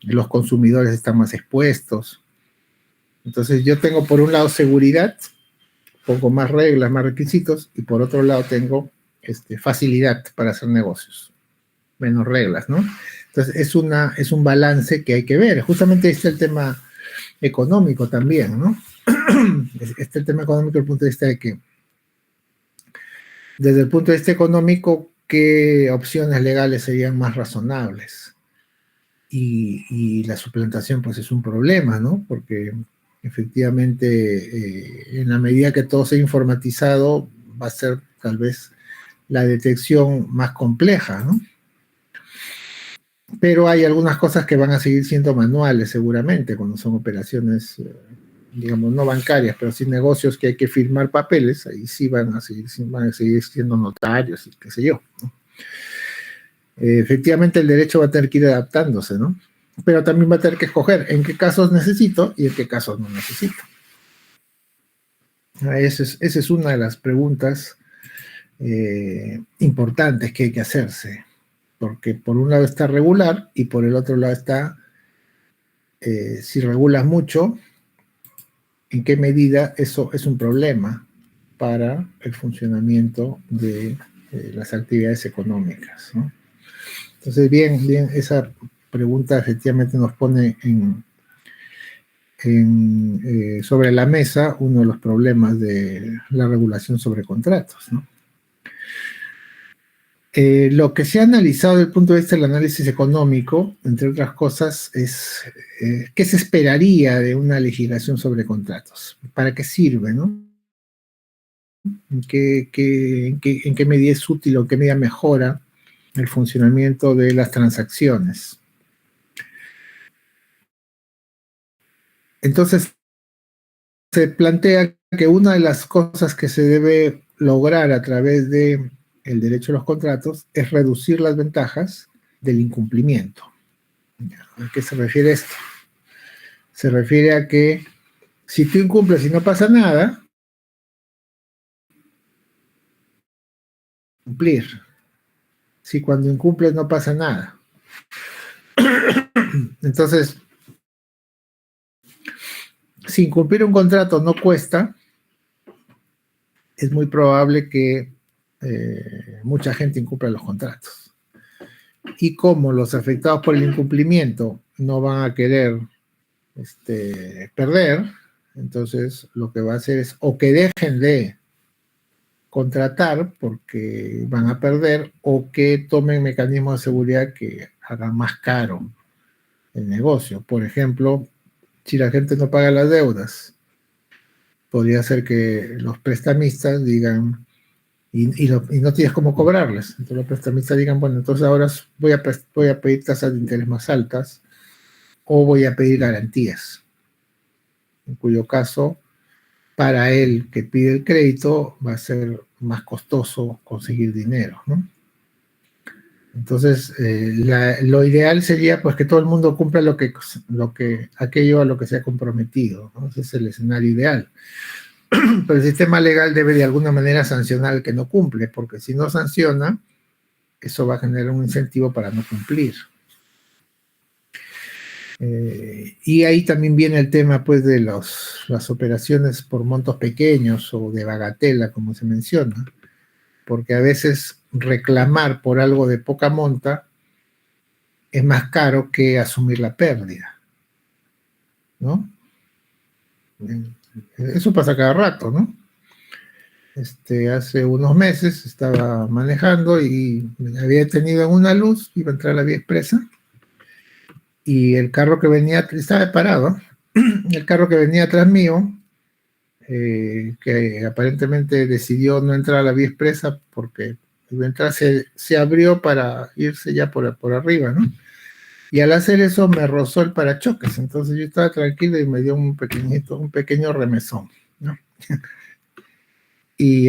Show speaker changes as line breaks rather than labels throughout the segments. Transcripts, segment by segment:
los consumidores están más expuestos. Entonces yo tengo por un lado seguridad, pongo más reglas, más requisitos, y por otro lado tengo facilidad para hacer negocios, menos reglas, ¿no? Entonces es un balance que hay que ver. Justamente está el tema económico también, ¿no? Está el tema económico desde el punto de vista de que, desde el punto de vista económico, ¿qué opciones legales serían más razonables? Y la suplantación pues es un problema, ¿no? Porque efectivamente en la medida que todo sea informatizado va a ser tal vez la detección más compleja, ¿no? Pero hay algunas cosas que van a seguir siendo manuales seguramente cuando son operaciones, digamos, no bancarias, pero sí negocios que hay que firmar papeles, ahí sí van a seguir siendo notarios y qué sé yo, ¿no? Efectivamente el derecho va a tener que ir adaptándose, ¿no? Pero también va a tener que escoger en qué casos necesito y en qué casos no necesito. Esa es una de las preguntas importantes que hay que hacerse, porque por un lado está regular y por el otro lado está, si regulas mucho, en qué medida eso es un problema para el funcionamiento de las actividades económicas, ¿no? Entonces, bien, esa pregunta efectivamente nos pone sobre la mesa uno de los problemas de la regulación sobre contratos, ¿no? Lo que se ha analizado desde el punto de vista del análisis económico, entre otras cosas, es qué se esperaría de una legislación sobre contratos, para qué sirve, ¿no? En qué medida es útil o en qué medida mejora el funcionamiento de las transacciones. Entonces, se plantea que una de las cosas que se debe lograr a través del derecho a los contratos es reducir las ventajas del incumplimiento. ¿A qué se refiere esto? Se refiere a que si tú incumples y no pasa nada, cumplir. Si cuando incumples no pasa nada. Entonces, si incumplir un contrato no cuesta, es muy probable que mucha gente incumpla los contratos. Y como los afectados por el incumplimiento no van a querer perder, entonces lo que va a hacer es o que dejen de contratar porque van a perder, o que tomen mecanismos de seguridad que hagan más caro el negocio. Por ejemplo, si la gente no paga las deudas, podría ser que los prestamistas digan, y no tienes cómo cobrarles. Entonces los prestamistas digan, bueno, entonces ahora voy a pedir tasas de interés más altas o voy a pedir garantías, en cuyo caso, para el que pide el crédito va a ser más costoso conseguir dinero, ¿no? Entonces, lo ideal sería pues que todo el mundo cumpla aquello a lo que se ha comprometido, ¿no? Ese es el escenario ideal. Pero el sistema legal debe de alguna manera sancionar al que no cumple, porque si no sanciona, eso va a generar un incentivo para no cumplir. Y ahí también viene el tema pues de las operaciones por montos pequeños o de bagatela, como se menciona, porque a veces reclamar por algo de poca monta es más caro que asumir la pérdida, ¿no? Eso pasa cada rato, ¿no? Hace unos meses estaba manejando y me había detenido en una luz, iba a entrar a la vía expresa, y el carro que venía, estaba parado, el carro que venía atrás mío, que aparentemente decidió no entrar a la vía expresa porque iba a entrar, se abrió para irse ya por arriba, ¿no? Y al hacer eso me rozó el parachoques, entonces yo estaba tranquilo y me dio un pequeño remesón, ¿no? Y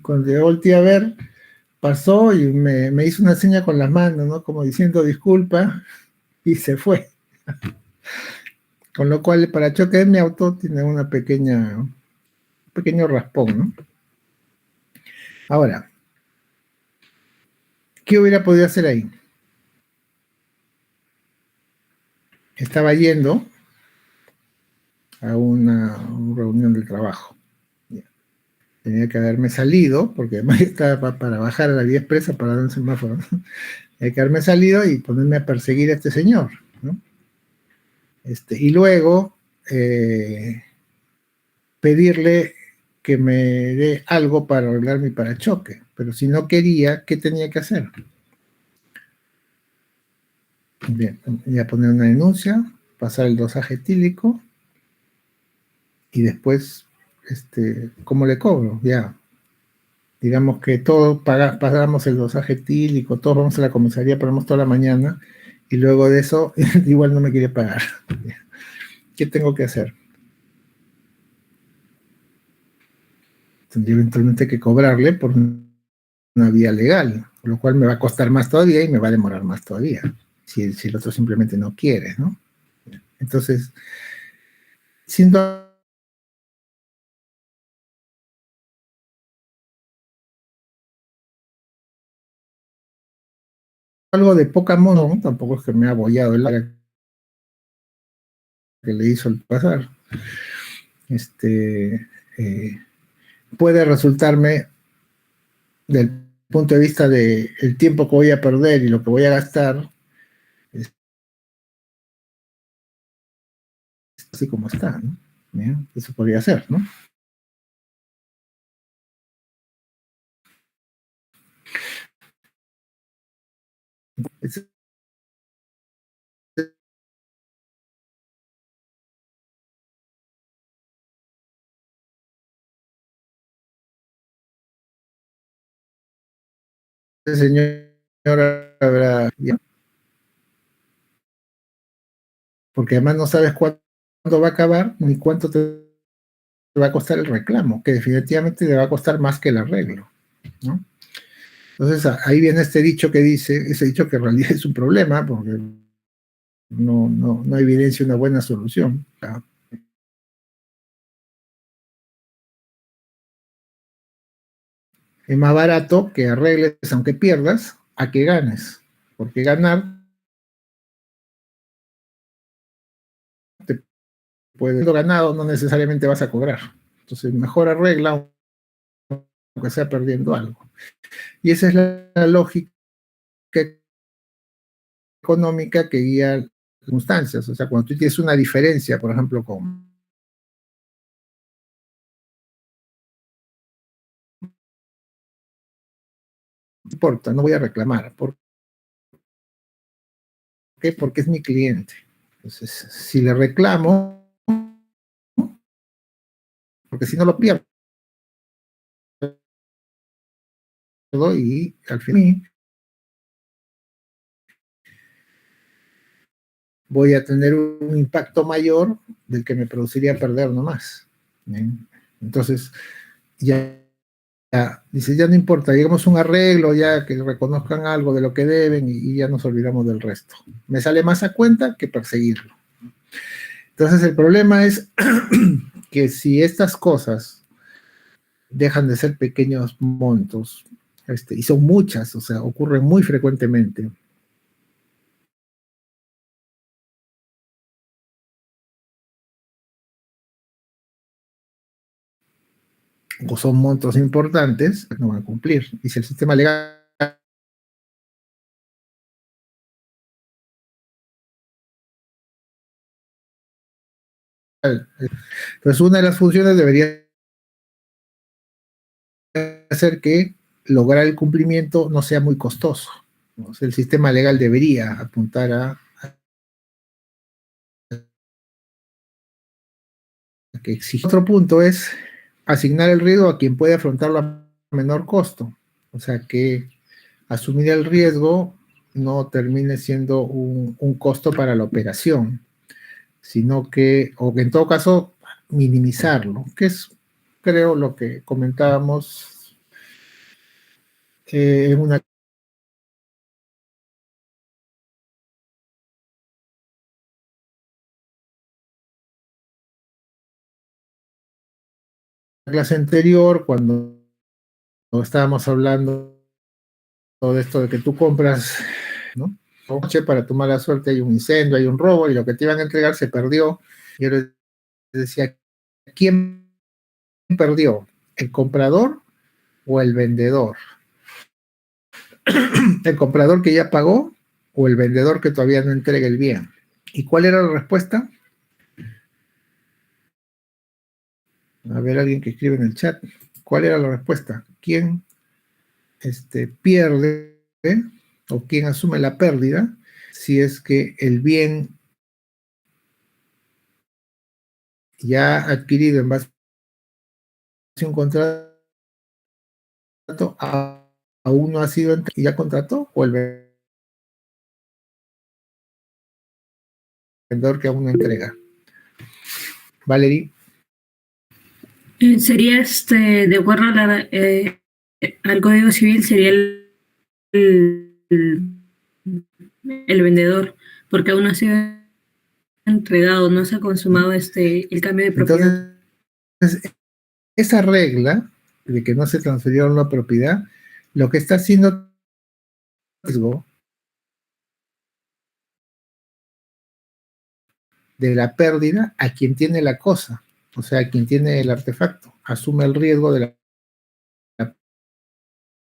cuando yo volteé a ver, pasó y me hizo una seña con las manos, ¿no? Como diciendo disculpa, y se fue. Con lo cual el parachoques de mi auto tiene un pequeño raspón, ¿no? Ahora, ¿qué hubiera podido hacer ahí? estaba yendo a una reunión del trabajo. Tenía que haberme salido, porque además estaba para bajar a la vía expresa para dar un semáforo. Tenía que haberme salido y ponerme a perseguir a este señor, ¿no? Y luego pedirle que me dé algo para arreglar mi parachoque. Pero si no quería, ¿qué tenía que hacer? Bien, voy a poner una denuncia, pasar el dosaje etílico y después, ¿cómo le cobro? Ya, digamos que todos pagamos el dosaje etílico, todos vamos a la comisaría, ponemos toda la mañana y luego de eso igual no me quiere pagar. ¿Qué tengo que hacer? Tendría eventualmente que cobrarle por una vía legal, lo cual me va a costar más todavía y me va a demorar más todavía, si el otro simplemente no quiere, ¿no? Entonces, siendo algo de poca mono, ¿no? Tampoco es que me ha abollado el área que le hizo el pasar, este, eh, puede resultarme del punto de vista de el tiempo que voy a perder y lo que voy a gastar, es así como está, ¿no? ¿Bien? Eso podría ser, ¿no? Ese señor habrá, porque además no sabes cuándo va a acabar ni cuánto te va a costar el reclamo, que definitivamente le va a costar más que el arreglo, ¿no? Entonces ahí viene este dicho que dice, ese dicho que en realidad es un problema, porque no evidencia una buena solución. Es más barato que arregles aunque pierdas a que ganes, porque ganar te puede ganado no necesariamente vas a cobrar. Entonces mejor arregla aunque sea perdiendo algo. Y esa es la lógica económica que guía las circunstancias. O sea, cuando tú tienes una diferencia, por ejemplo, con no importa, no voy a reclamar. ¿Por qué? Porque es mi cliente. Entonces, si le reclamo, porque si no lo pierdo y al fin voy a tener un impacto mayor del que me produciría perder nomás. ¿Bien? Entonces, ya, dice, ya no importa, digamos un arreglo, ya que reconozcan algo de lo que deben y ya nos olvidamos del resto. Me sale más a cuenta que perseguirlo. Entonces el problema es que si estas cosas dejan de ser pequeños montos, y son muchas, o sea, ocurren muy frecuentemente, o son montos importantes, no van a cumplir. Y si el sistema legal, entonces una de las funciones debería ser que lograr el cumplimiento no sea muy costoso, ¿no? O sea, el sistema legal debería apuntar a que exige. Otro punto es asignar el riesgo a quien puede afrontarlo a menor costo. O sea, que asumir el riesgo no termine siendo un costo para la operación, sino que, o que en todo caso, minimizarlo, que es, creo, lo que comentábamos en una clase anterior, cuando estábamos hablando de esto de que tú compras, ¿no? coche para tu mala suerte hay un incendio, hay un robo y lo que te iban a entregar se perdió. Yo les decía, ¿quién perdió? ¿El comprador o el vendedor? ¿El comprador que ya pagó o el vendedor que todavía no entrega el bien? ¿Y cuál era la respuesta? A ver, alguien que escribe en el chat. ¿Cuál era la respuesta? ¿Quién pierde o quién asume la pérdida si es que el bien ya adquirido en base a un contrato aún no ha sido y ya contrató o el vendedor que aún no entrega? Valerie.
Sería de acuerdo a al Código Civil, sería el, el vendedor, porque aún no ha sido entregado, no se ha consumado el cambio de propiedad.
Entonces, esa regla de que no se transfirió la propiedad, lo que está haciendo riesgo de la pérdida a quien tiene la cosa, o sea, a quien tiene el artefacto, asume el riesgo de la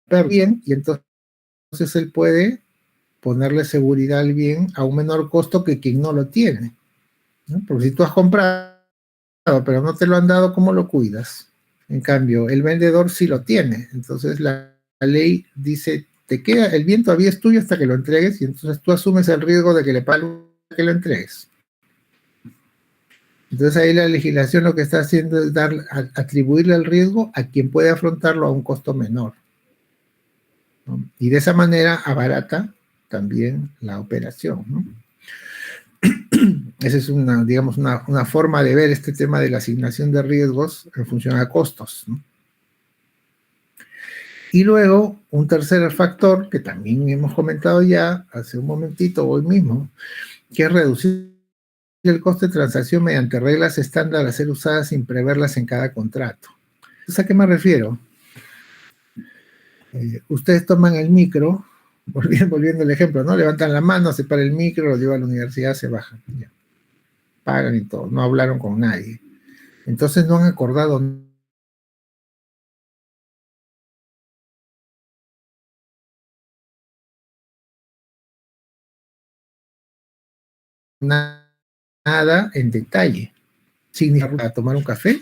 pérdida y entonces él puede ponerle seguridad al bien a un menor costo que quien no lo tiene, ¿no? Porque si tú has comprado pero no te lo han dado, ¿cómo lo cuidas? En cambio, el vendedor sí lo tiene, entonces la ley dice, te queda, el bien todavía es tuyo hasta que lo entregues y entonces tú asumes el riesgo de que le paguen que lo entregues. Entonces ahí la legislación lo que está haciendo es atribuirle el riesgo a quien puede afrontarlo a un costo menor, ¿no? Y de esa manera abarata también la operación, ¿no? Esa es digamos, una forma de ver este tema de la asignación de riesgos en función a costos, ¿no? Y luego, un tercer factor que también hemos comentado ya hace un momentito, hoy mismo, que es reducir el coste de transacción mediante reglas estándar a ser usadas sin preverlas en cada contrato. Entonces, ¿a qué me refiero? Ustedes toman el micro, volviendo al ejemplo, ¿no? Levantan la mano, se para el micro, lo llevan a la universidad, se bajan, ya. Pagan y todo, no hablaron con nadie. Entonces no han acordado nada en detalle. ¿Significa tomar un café?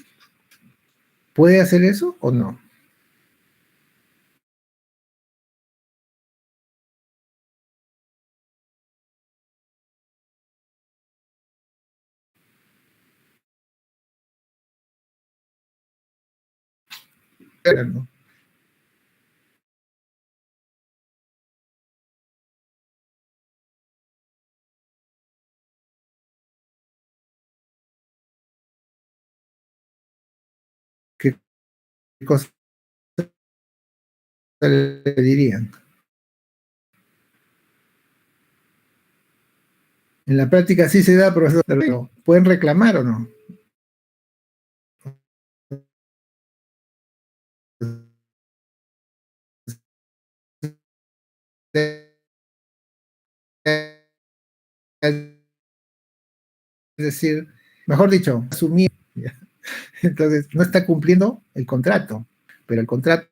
¿Puede hacer eso o no? ¿No? ¿Qué cosa le dirían? En la práctica sí se da, profesor, pero ¿pueden reclamar o no? Es decir, mejor dicho, asumir. Entonces, no está cumpliendo el contrato, pero el contrato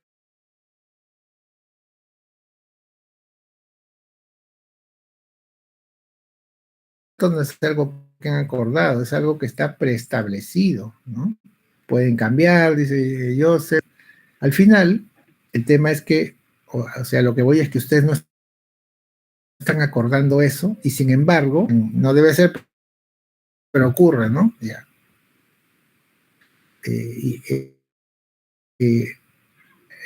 no es algo que han acordado, es algo que está preestablecido, ¿no? Pueden cambiar, dice yo sé. Al final, el tema es que, o sea, lo que voy es que ustedes no están acordando eso y sin embargo, no debe ser, pero ocurre, ¿no? Ya. Eh, eh,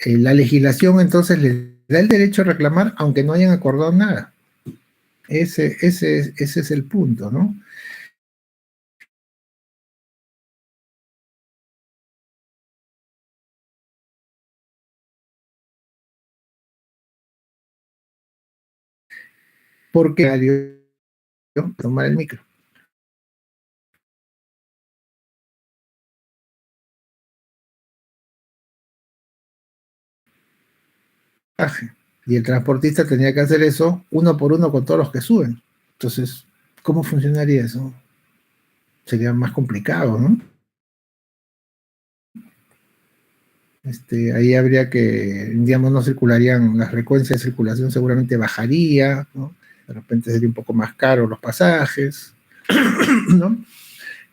eh, la legislación entonces les da el derecho a reclamar aunque no hayan acordado nada. Ese es el punto, ¿no? Porque tomar el micro. Y el transportista tenía que hacer eso uno por uno con todos los que suben. Entonces, ¿cómo funcionaría eso? Sería más complicado, ¿no? Ahí habría que, digamos, no circularían, la frecuencia de circulación seguramente bajaría, ¿no? De repente sería un poco más caro los pasajes, ¿no?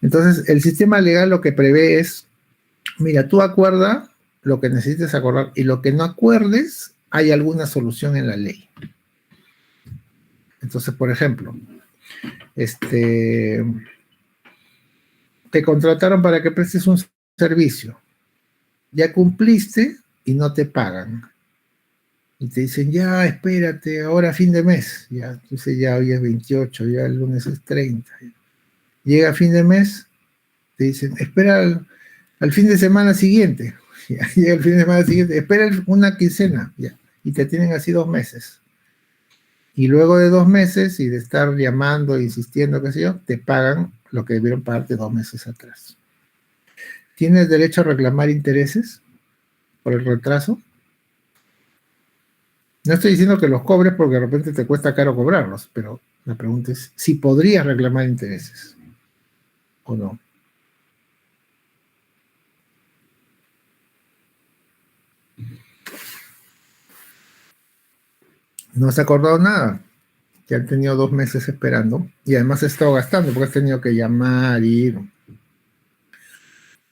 Entonces, el sistema legal lo que prevé es, mira, tú acuerda lo que necesites acordar y lo que no acuerdes, hay alguna solución en la ley. Entonces, por ejemplo, te contrataron para que prestes un servicio, ya cumpliste y no te pagan. Y te dicen, ya, espérate, ahora fin de mes. Ya, entonces ya hoy es 28, ya el lunes es 30. Llega fin de mes, te dicen, espera al fin de semana siguiente. Ya, llega el fin de semana siguiente, espera una quincena. Ya, y te tienen así 2 meses. Y luego de 2 meses y de estar llamando, insistiendo, qué sé yo, te pagan lo que debieron pagarte 2 meses atrás. ¿Tienes derecho a reclamar intereses por el retraso? No estoy diciendo que los cobres porque de repente te cuesta caro cobrarlos, pero la pregunta es si podrías reclamar intereses o no. No has acordado nada, que han tenido 2 meses esperando y además has estado gastando porque has tenido que llamar, ir.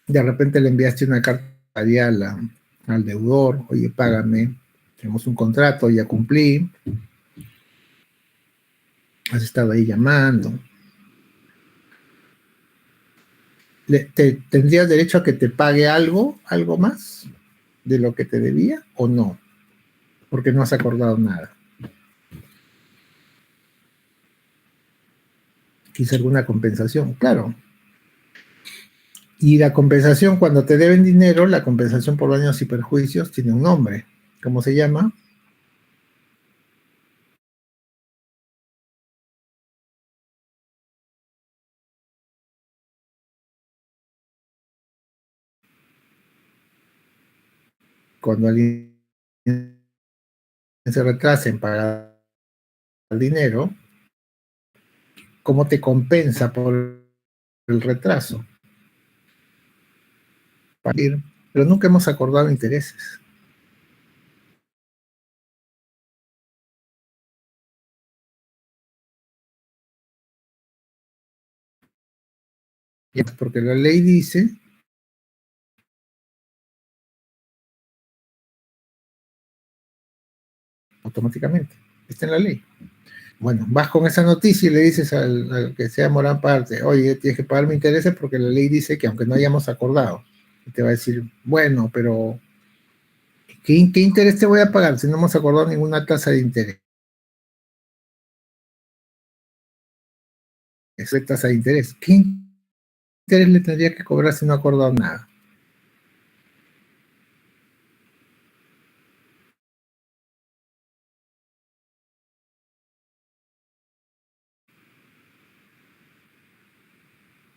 De repente le enviaste una carta al deudor, oye, págame, tenemos un contrato, ya cumplí. Has estado ahí llamando. ¿Tendrías derecho a que te pague algo más de lo que te debía o no? Porque no has acordado nada. Quizá alguna compensación, claro. Y la compensación, cuando te deben dinero, la compensación por daños y perjuicios tiene un nombre. ¿Cómo se llama? Cuando alguien se retrasa en pagar el dinero, ¿cómo te compensa por el retraso? Pero nunca hemos acordado intereses. Porque la ley dice automáticamente, está en la ley. Bueno, vas con esa noticia y le dices al que sea Morán Parte, oye, tienes que pagarme intereses porque la ley dice que aunque no hayamos acordado, y te va a decir, bueno, pero ¿qué interés te voy a pagar si no hemos acordado ninguna tasa de interés? Eso es tasa de interés. ¿Qué interés le tendría que cobrar si no ha acordado nada?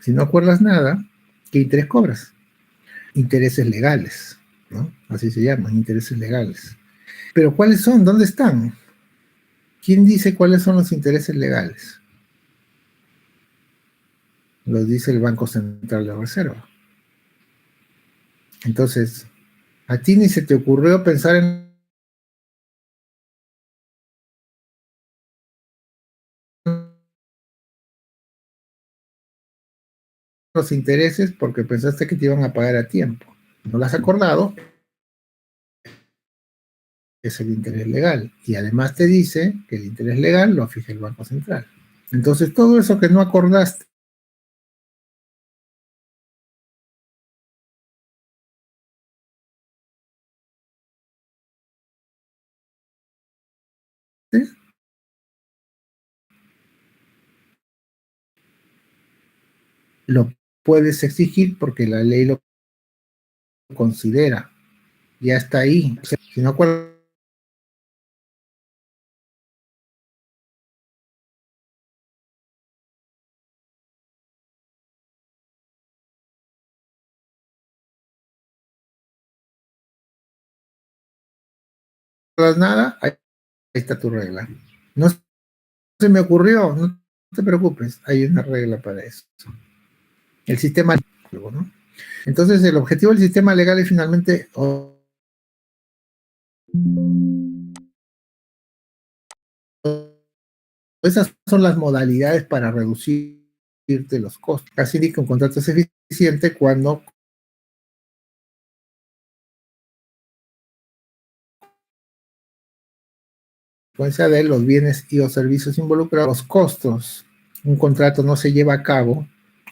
Si no acuerdas nada, ¿qué interés cobras? Intereses legales, ¿no? Así se llaman, intereses legales. Pero ¿cuáles son? ¿Dónde están? ¿Quién dice cuáles son los intereses legales? Los dice el Banco Central de Reserva. Entonces, a ti ni se te ocurrió pensar en los intereses porque pensaste que te iban a pagar a tiempo. No lo has acordado, es el interés legal. Y además te dice que el interés legal lo fija el Banco Central. Entonces, todo eso que no acordaste, lo puedes exigir porque la ley lo considera. Ya está ahí. O sea, si no acuerdas nada, está tu regla. No se me ocurrió, no te preocupes, hay una regla para eso. El sistema, ¿no? Entonces, el objetivo del sistema legal es finalmente esas son las modalidades para reducirte los costos. Así que un contrato es eficiente cuando consecuencia de los bienes y o servicios involucrados, los costos, un contrato no se lleva a cabo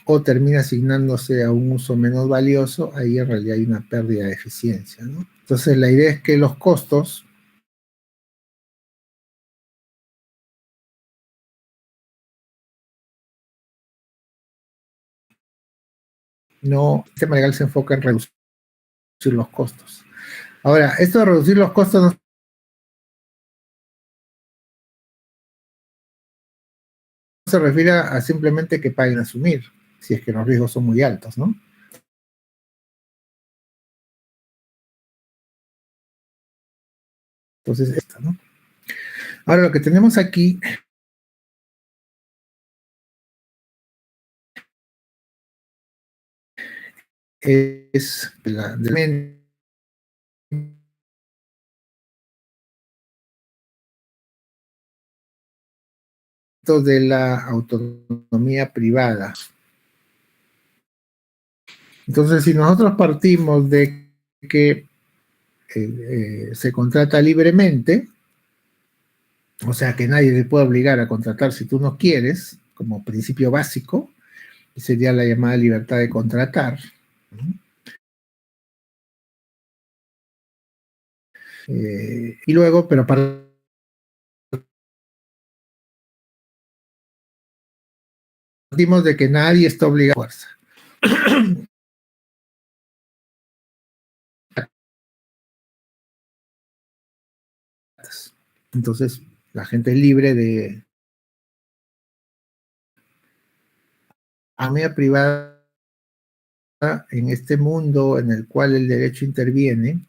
o termina asignándose a un uso menos valioso, ahí en realidad hay una pérdida de eficiencia, ¿no? Entonces la idea es que los costos no, el sistema legal se enfoca en reducir los costos. Ahora, esto de reducir los costos no se refiere a simplemente que paguen asumir, si es que los riesgos son muy altos, ¿no? Entonces, esto, ¿no? Ahora, lo que tenemos aquí es de la autonomía privada. Entonces, si nosotros partimos de que se contrata libremente, o sea que nadie te puede obligar a contratar si tú no quieres, como principio básico, sería la llamada libertad de contratar, ¿no? Y luego, pero partimos de que nadie está obligado a fuerza. Entonces, la gente es libre de autonomía privada en este mundo en el cual el derecho interviene.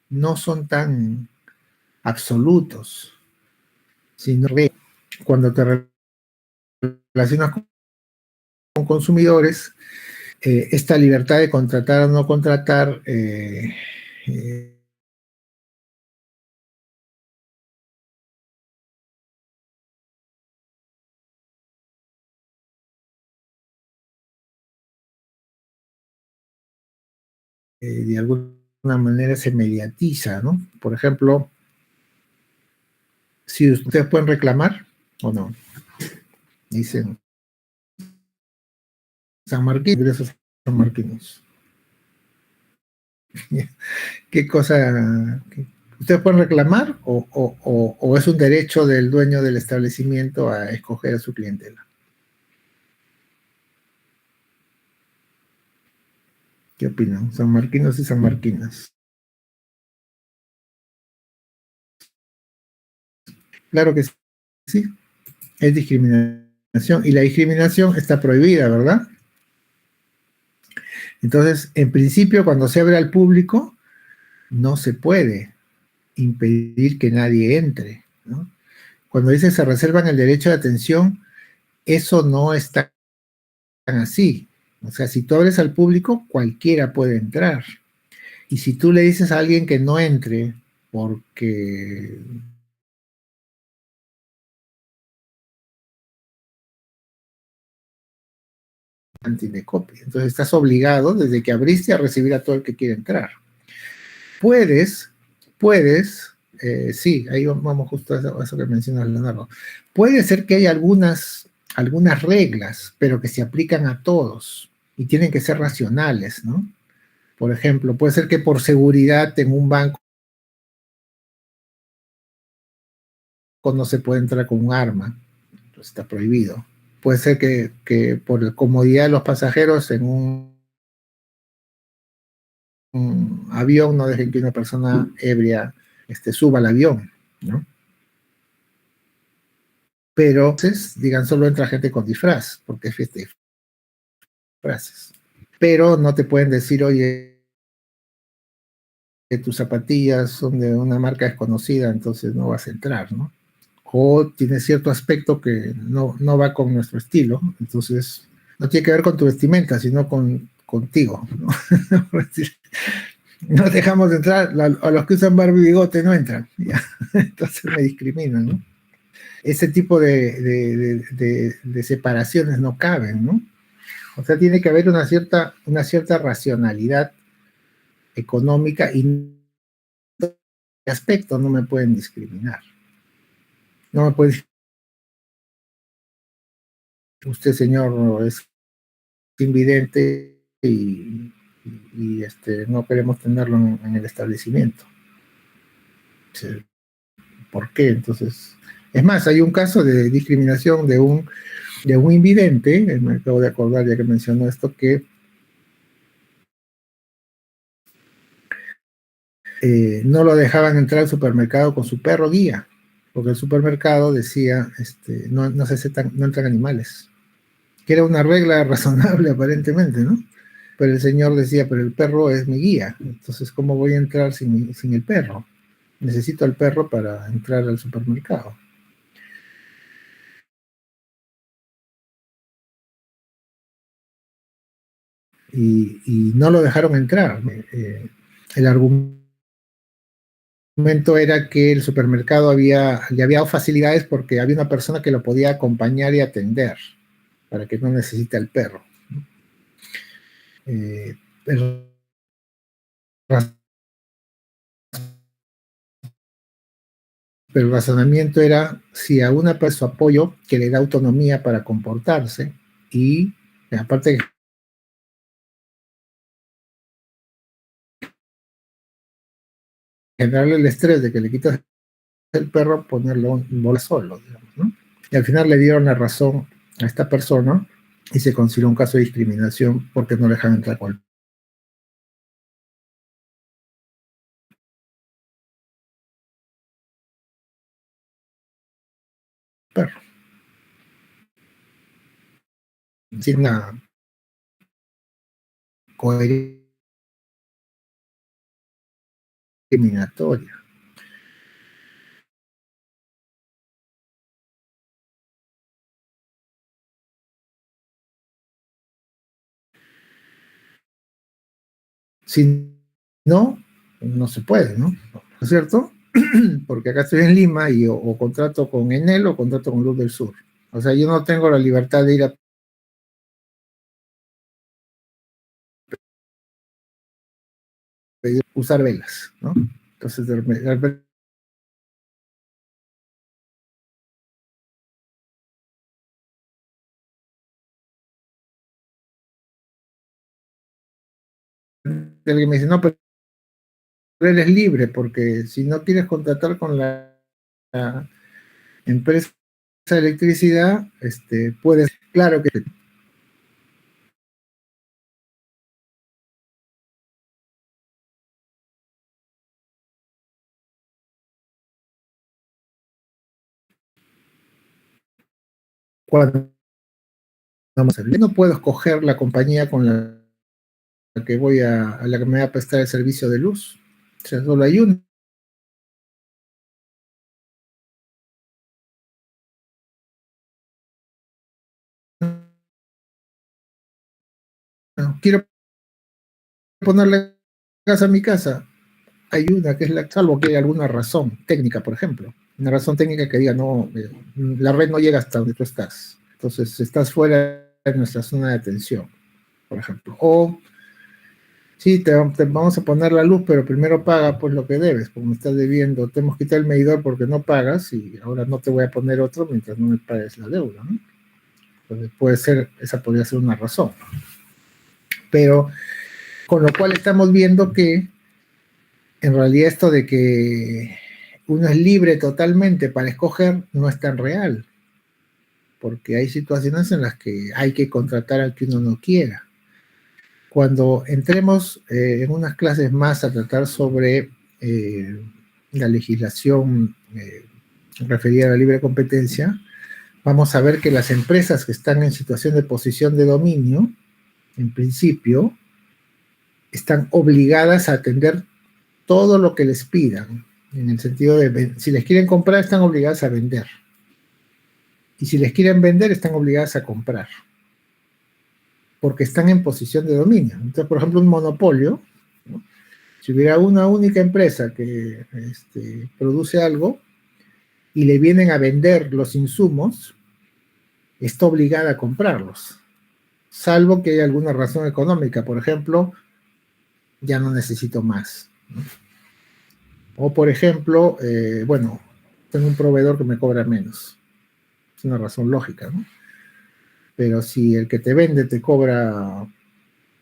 No son tan absolutos, sino que cuando te relacionas con consumidores, esta libertad de contratar o no contratar eh, de alguna manera se mediatiza, ¿no? Por ejemplo, si ustedes pueden reclamar o no, dicen San Martín, ingresos San Marquinos. ¿Qué cosa? ¿Ustedes pueden reclamar o es un derecho del dueño del establecimiento a escoger a su clientela? ¿Qué opinan? San Marquinos y San Marquinas. Claro que sí, es discriminación y la discriminación está prohibida, ¿verdad? Entonces, en principio, cuando se abre al público, no se puede impedir que nadie entre, ¿no? Cuando dice se reservan el derecho de atención, eso no está tan así. O sea, si tú abres al público, cualquiera puede entrar. Y si tú le dices a alguien que no entre porque antidecopia, entonces estás obligado desde que abriste a recibir a todo el que quiere entrar. Puedes, sí, ahí vamos justo a eso que mencionas, Leonardo. Puede ser que haya algunas reglas, pero que se aplican a todos y tienen que ser racionales, ¿no? Por ejemplo, puede ser que por seguridad en un banco no se puede entrar con un arma, entonces está prohibido. Puede ser que por la comodidad de los pasajeros en un avión no dejen que una persona ebria suba al avión, ¿no? Pero entonces digan solo entra gente con disfraz, porque es fiesta de disfraces. pero no te pueden decir, oye, que tus zapatillas son de una marca desconocida, entonces no vas a entrar, ¿no? O tiene cierto aspecto que no va con nuestro estilo, entonces no tiene que ver con tu vestimenta, sino contigo, ¿no? No dejamos de entrar, a los que usan barba y bigote no entran, ¿ya? Entonces me discriminan, ¿no? Ese tipo de separaciones no caben, ¿no? O sea, tiene que haber una cierta racionalidad económica y en este aspecto no me pueden discriminar. No me pueden decir, usted señor es invidente y no queremos tenerlo en el establecimiento. ¿Por qué? Entonces, es más, hay un caso de discriminación de un invidente, me acabo de acordar ya que mencionó esto, que no lo dejaban entrar al supermercado con su perro guía, porque el supermercado decía, no entran animales, que era una regla razonable aparentemente, ¿no? Pero el señor decía, pero el perro es mi guía, entonces ¿cómo voy a entrar sin el perro? Necesito al perro para entrar al supermercado. Y no lo dejaron entrar. El argumento era que el supermercado le había dado facilidades porque había una persona que lo podía acompañar y atender para que no necesite al perro. El Pero el razonamiento era si a una persona su apoyo que le da autonomía para comportarse y aparte generarle el estrés de que le quitas el perro, ponerlo en bola solo, digamos, ¿no? Y al final le dieron la razón a esta persona y se consideró un caso de discriminación porque no le dejan entrar con el perro. Sin una coherencia discriminatoria. Si no, no se puede, ¿no? ¿No es cierto? Porque acá estoy en Lima y o contrato con Enel o contrato con Luz del Sur. O sea, yo no tengo la libertad de ir a pedir, usar velas, ¿no? Entonces, de repente alguien me dice, no, pero eres libre, porque si no quieres contratar con la empresa de electricidad, puedes, claro que cuando yo no puedo escoger la compañía con la que a la que me va a prestar el servicio de luz. O sea, solo hay una. Quiero ponerle gas a mi casa. Hay una que es salvo que hay alguna razón técnica, por ejemplo. Una razón técnica que diga, no, la red no llega hasta donde tú estás. Entonces, estás fuera de nuestra zona de atención, por ejemplo. O, sí, te vamos a poner la luz, pero primero paga pues lo que debes, porque me estás debiendo. Te hemos quitado el medidor porque no pagas y ahora no te voy a poner otro mientras no me pagues la deuda, ¿no? Entonces, esa podría ser una razón. Pero, con lo cual estamos viendo que en realidad esto de que uno es libre totalmente para escoger no es tan real, porque hay situaciones en las que hay que contratar al que uno no quiera. Cuando entremos en unas clases más a tratar sobre la legislación referida a la libre competencia, vamos a ver que las empresas que están en situación de posición de dominio en principio, están obligadas a atender todo lo que les pidan, en el sentido de, si les quieren comprar, están obligadas a vender. Y si les quieren vender, están obligadas a comprar. Porque están en posición de dominio. Entonces, por ejemplo, un monopolio, ¿no? Si hubiera una única empresa que produce algo y le vienen a vender los insumos, está obligada a comprarlos. Salvo que haya alguna razón económica. Por ejemplo, ya no necesito más, ¿no? O, por ejemplo, bueno, tengo un proveedor que me cobra menos. Es una razón lógica, ¿no? Pero si el que te vende te cobra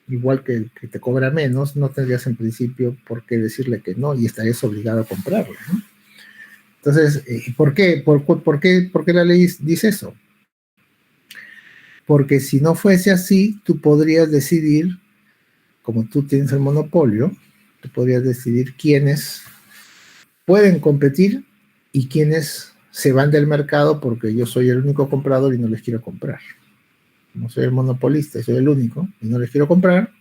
igual que el que te cobra menos, no tendrías en principio por qué decirle que no y estarías obligado a comprarlo, ¿no? Entonces, ¿por qué? ¿Por qué la ley dice eso? Porque si no fuese así, tú podrías decidir, como tú tienes el monopolio, tú podrías decidir quiénes pueden competir y quiénes se van del mercado porque yo soy el único comprador y no les quiero comprar. Como soy el monopolista y soy el único y no les quiero comprar,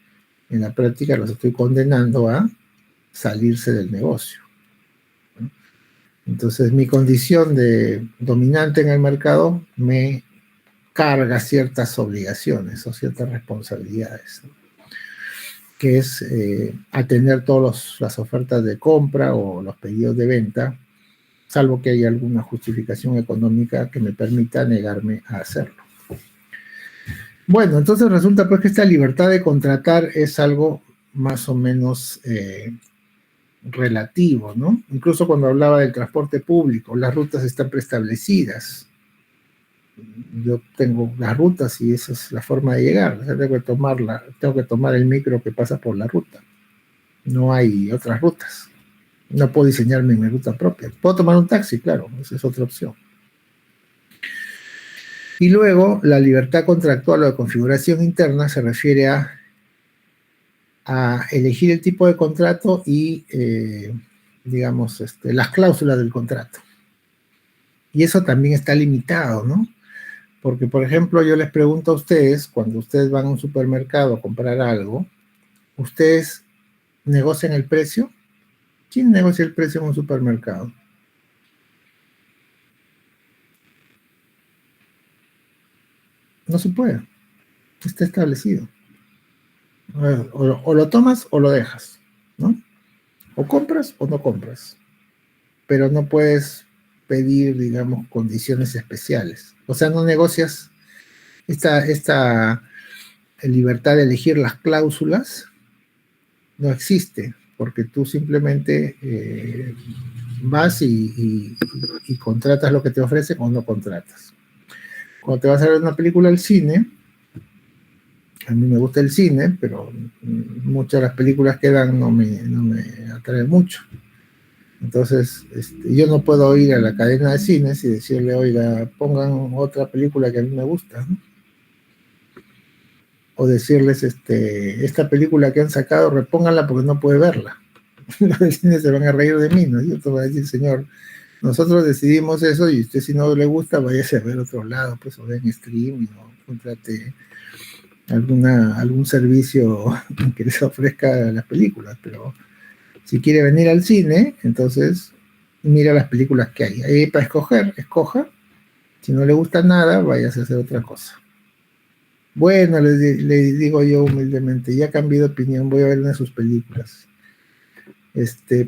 en la práctica los estoy condenando a salirse del negocio, ¿no? Entonces mi condición de dominante en el mercado me carga ciertas obligaciones o ciertas responsabilidades, ¿no? Que es atender todas las ofertas de compra o los pedidos de venta, salvo que haya alguna justificación económica que me permita negarme a hacerlo. Bueno, entonces resulta pues que esta libertad de contratar es algo más o menos relativo, ¿no? Incluso cuando hablaba del transporte público, las rutas están preestablecidas. Yo tengo las rutas y esa es la forma de llegar. O sea, tengo que tomar el micro que pasa por la ruta. No hay otras rutas. No puedo diseñarme mi ruta propia. Puedo tomar un taxi, claro, esa es otra opción. Y luego, la libertad contractual o de configuración interna se refiere a elegir el tipo de contrato y, digamos, las cláusulas del contrato. Y eso también está limitado, ¿no? Porque, por ejemplo, yo les pregunto a ustedes, cuando ustedes van a un supermercado a comprar algo, ¿ustedes negocian el precio? ¿Quién negocia el precio en un supermercado? No se puede. Está establecido. O lo tomas o lo dejas, ¿no? O compras o no compras. Pero no puedes pedir, digamos, condiciones especiales. O sea, no negocias esta libertad de elegir las cláusulas, no existe, porque tú simplemente vas y contratas lo que te ofrecen o no contratas. Cuando te vas a ver una película al cine, a mí me gusta el cine, pero muchas de las películas que dan no me atraen mucho. Entonces, yo no puedo ir a la cadena de cines y decirle, oiga, pongan otra película que a mí me gusta, ¿no? O decirles, esta película que han sacado, repónganla porque no puede verla. Los de cine se van a reír de mí, ¿no? Yo te voy a decir, señor, nosotros decidimos eso y usted si no le gusta, váyase a ver otro lado, pues, o ve en streaming, o contrate algún servicio que les ofrezca las películas, pero si quiere venir al cine, entonces mira las películas que hay. Ahí para escoger, escoja. Si no le gusta nada, váyase a hacer otra cosa. Bueno, le digo yo humildemente, ya cambié de opinión, voy a ver una de sus películas.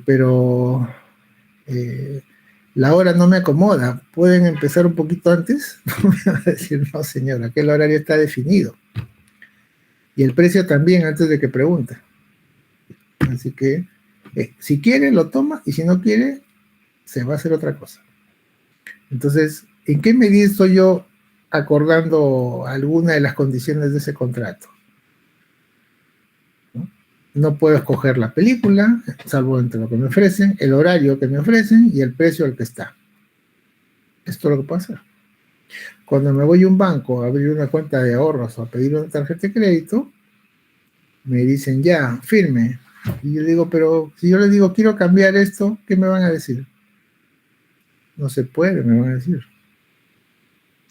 Pero la hora no me acomoda. ¿Pueden empezar un poquito antes? Voy a decir, no, señora, aquel horario está definido. Y el precio también, antes de que pregunte. Así que, si quiere, lo toma, y si no quiere, se va a hacer otra cosa. Entonces, ¿en qué medida estoy yo acordando alguna de las condiciones de ese contrato? No puedo escoger la película, salvo entre lo que me ofrecen, el horario que me ofrecen y el precio al que está. Esto es lo que puedo hacer. Cuando me voy a un banco a abrir una cuenta de ahorros o a pedir una tarjeta de crédito, me dicen, ya, firme. Y yo digo, pero si yo les digo, quiero cambiar esto, ¿qué me van a decir? No se puede, me van a decir.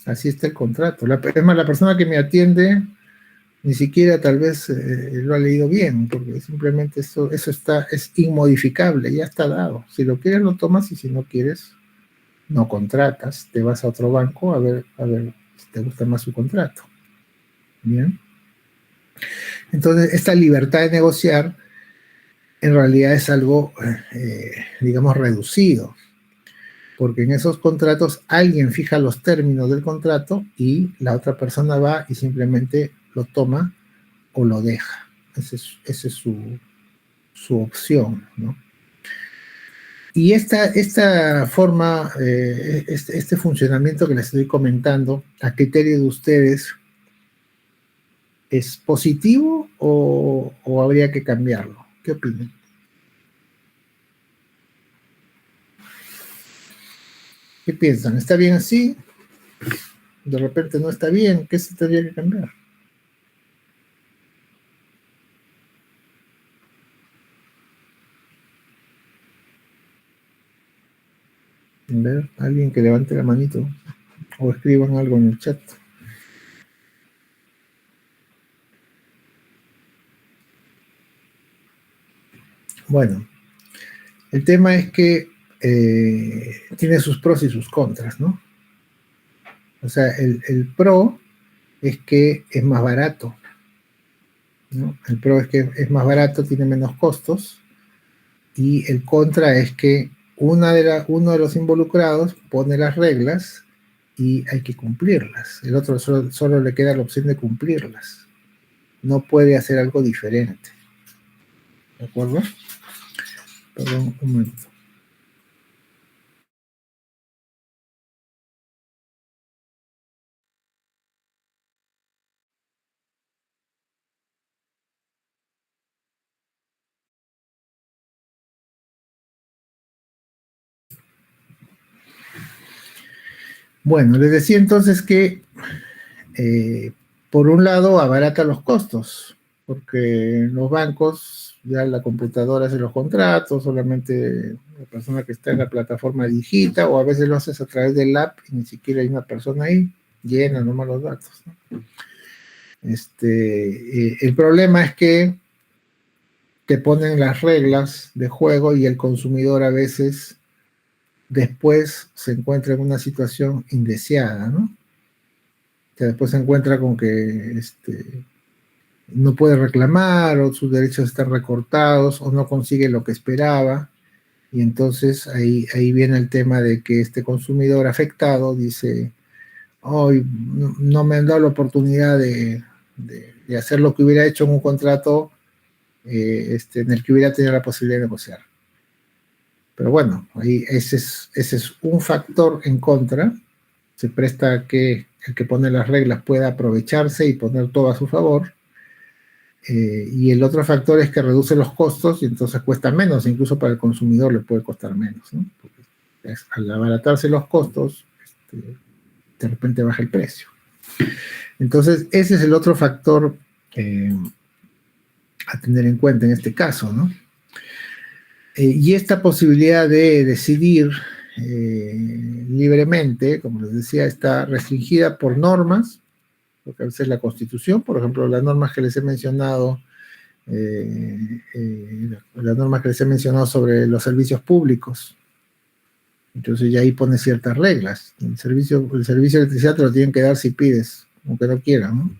Así está el contrato. Es más, la persona que me atiende Ni siquiera tal vez lo ha leído bien, porque simplemente eso es inmodificable, ya está dado. Si lo quieres lo tomas y si no quieres no contratas, te vas a otro banco a ver si te gusta más su contrato. Bien. Entonces, esta libertad de negociar en realidad es algo, digamos, reducido, porque en esos contratos alguien fija los términos del contrato y la otra persona va y simplemente lo toma o lo deja. Esa es su opción, ¿no? Y esta forma, este funcionamiento que les estoy comentando, a criterio de ustedes, ¿es positivo o habría que cambiarlo? ¿Qué opinan? ¿Qué piensan? ¿Está bien así? ¿De repente no está bien? ¿Qué se tendría que cambiar? A ver, alguien que levante la manito o escriban algo en el chat. Bueno, el tema es que tiene sus pros y sus contras, ¿no? O sea, el pro es que es más barato, ¿no? El pro es que es más barato, tiene menos costos, y el contra es que uno de los involucrados pone las reglas y hay que cumplirlas. El otro solo le queda la opción de cumplirlas. No puede hacer algo diferente. ¿De acuerdo? Perdón, un momento. Bueno, les decía entonces que eh, por un lado abarata los costos, porque en los bancos ya la computadora hace los contratos, solamente la persona que está en la plataforma digita, o a veces lo haces a través del app y ni siquiera hay una persona ahí, llena nomás los datos, ¿no? El problema es que te ponen las reglas de juego y el consumidor a veces después se encuentra en una situación indeseada, ¿no? Que después se encuentra con que no puede reclamar o sus derechos están recortados o no consigue lo que esperaba. Y entonces ahí viene el tema de que este consumidor afectado dice, hoy no me han dado la oportunidad de hacer lo que hubiera hecho en un contrato en el que hubiera tenido la posibilidad de negociar. Pero bueno, ahí ese es un factor en contra. Se presta a que el que pone las reglas pueda aprovecharse y poner todo a su favor. Y el otro factor es que reduce los costos y entonces cuesta menos, incluso para el consumidor le puede costar menos, ¿no? Porque al abaratarse los costos, de repente baja el precio. Entonces, ese es el otro factor a tener en cuenta en este caso, ¿no? Y esta posibilidad de decidir libremente, como les decía, está restringida por normas, porque a veces la Constitución, por ejemplo, las normas que les he mencionado, las normas que les he mencionado sobre los servicios públicos. Entonces ya ahí pone ciertas reglas. El servicio de electricidad te lo tienen que dar si pides, aunque no quieran, ¿no?